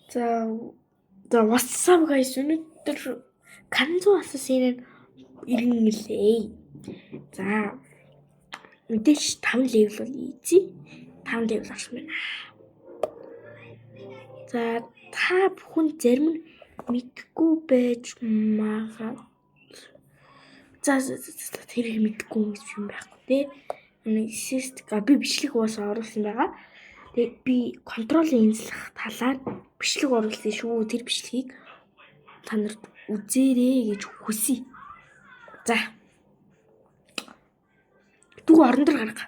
За what's up guys? Өнөөдөр Канзу Ассасиныг иргэн гэлээ. За мэдээж 5 level бол easy. 5 level авсан байна. За та бүхэн зарим нь мэдгүй байж магад. За тэрийг мэдгүй юм байхгүй тий. Assist би бичлэг уусаа оруулсан байгаа. Тэгээд би контролын энзлэх талаар бичлэг оруулсан шүү. Тэр бичлэгийг та нарт үзээрэй гэж хүсье. За. Дүү орон дээр гарга.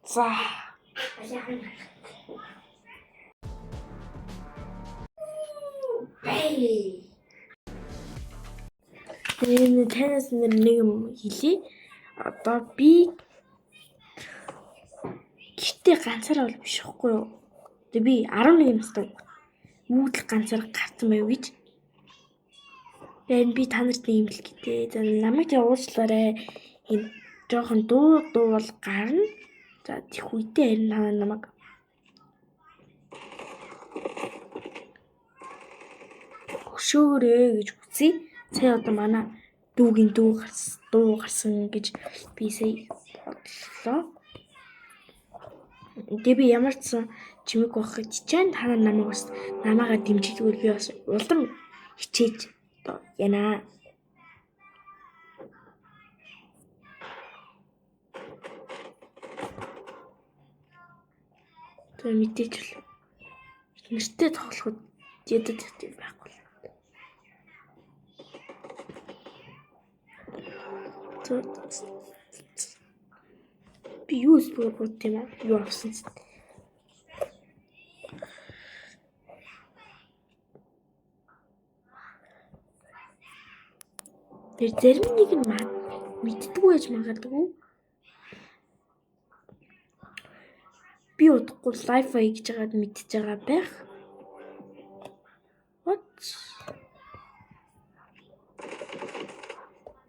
За. Энэ танаас нэг юм хэлье. Одоо би гэтээ ганцаараа бол биш хэвгүй юу. Тэгээ би 11 настай үүдл ганцаар гарсан байв гэж. Тэгээд би та нарт нэг юм хэлэхдээ. За намайг уучлаарай. Энэ жоохон дуу бол гарна. За тех үедээ харин намайг хөшөөрэй гэж хүсье. Сая одоо манай дүүгийн дуу гарсан гэж би сая бодлоо. Тэгээ би ямар ч чимэг байх хичээн та намайг бас намаагаа дэмжигдгүүл би бас улам хичээж одоо янаа. Тэр мэдээч л нэртэй тоглоход ядад хэвтэй байхгүй. Би юу спорт юм аа? Юу авсан ч. Тэр зарим нэг нь мэддэггүй байж магадгүй. Би удахгүй лайфай гэж байгаад мэдчихэж байгаа байх. What?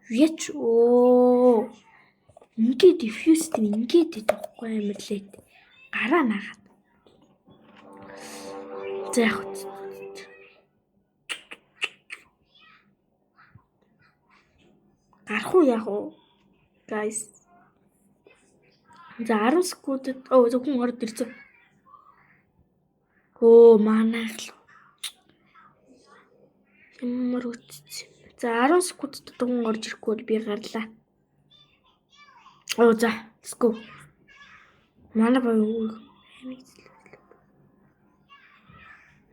Яч ингээд diffuse ингээд идэхгүй амар лээд. Гараа наагаад. За яг гарах уу яг уу guys. За 10 секундэд зөвхөн орд ирсэн. Манайх л. Ямар үтцээ. За 10 секундэд зөвхөн орж ирэхгүй бол би гарлаа. За let's go. Манай бай юу?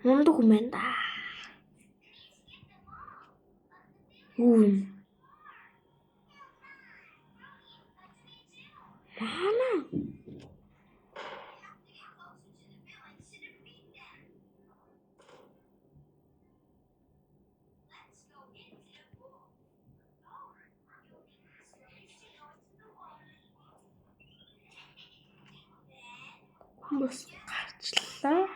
Мундаг юм байна да. Бос гарчлаа.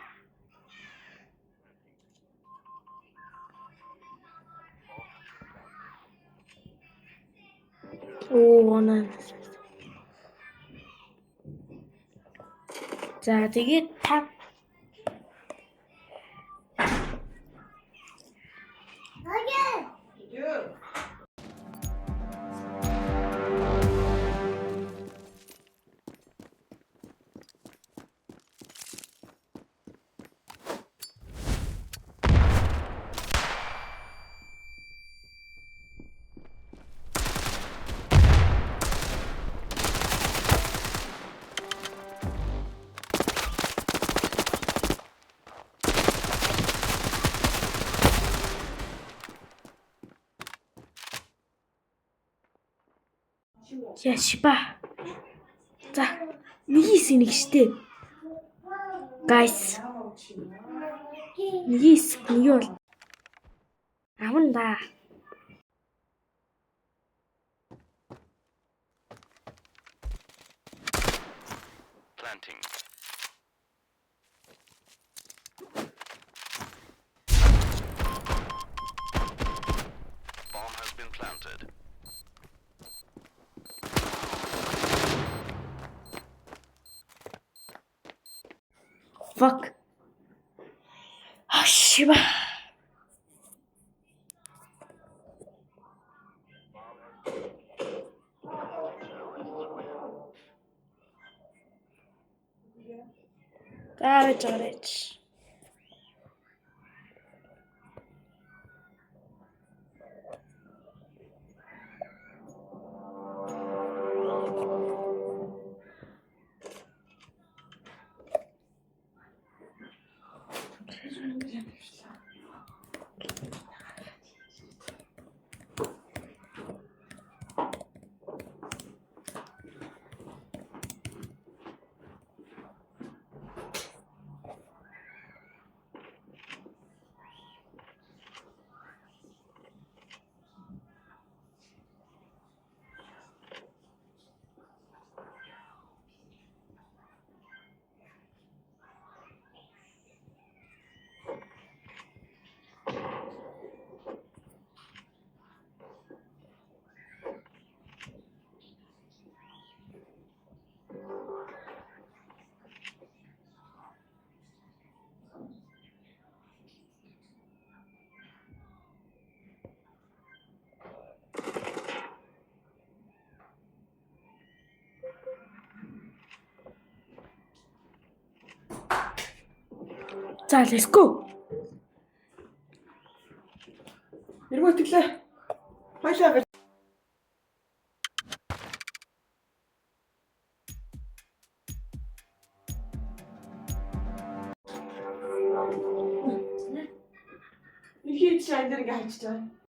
За тэгээд та Яшба. За, нэг штэ. Guys. Нэг юу бол аван да. Planting. Bomb has been planted. Fuck. Ашиба. Гараж. За, let's go. Эргүү тэглээ. Хоёлаа гэж. Ихийд шайн дээр ингээ хайчиж байгаа.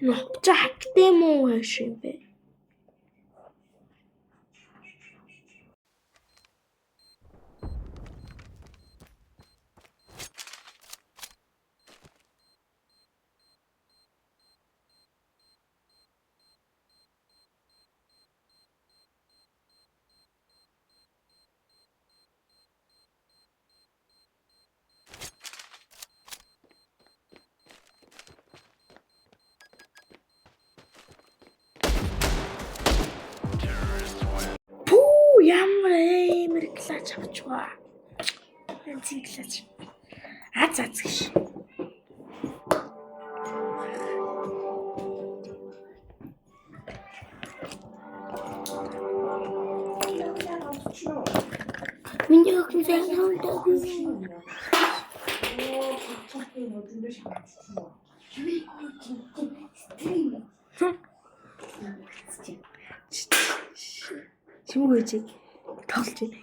Нутча хактай муу хайш юм бэ? Ямар амар клач авч байгаа. Энцэг клач. Аз гэж. Миний охин сайн хавдаг. Чимгүй чи тоглож байна.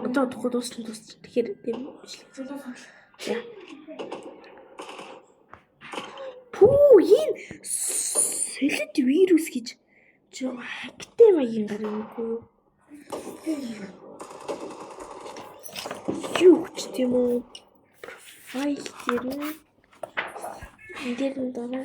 Одоо тухайд дуусна. Тэгэхээр тийм бичлээ. Пүү энэ солид вирус гэж жоо хактай маягийн гарахгүй юу? Юу ч тийм үү? Профайл дээр нь дээр нь дараа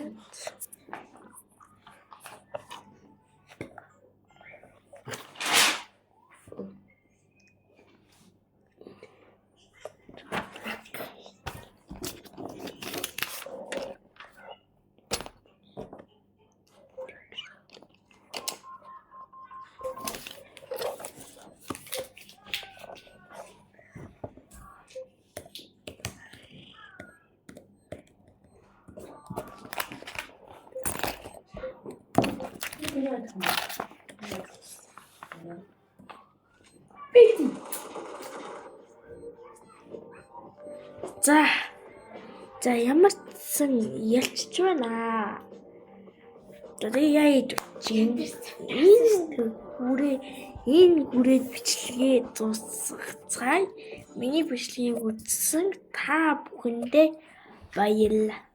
За ямар ч ялчж байна. Тэгээ яа чинь энэ хүрээд бичлэгээ дуусгацгаая. Миний бичлэгийг үзсэн та бүхэндээ баярлалаа.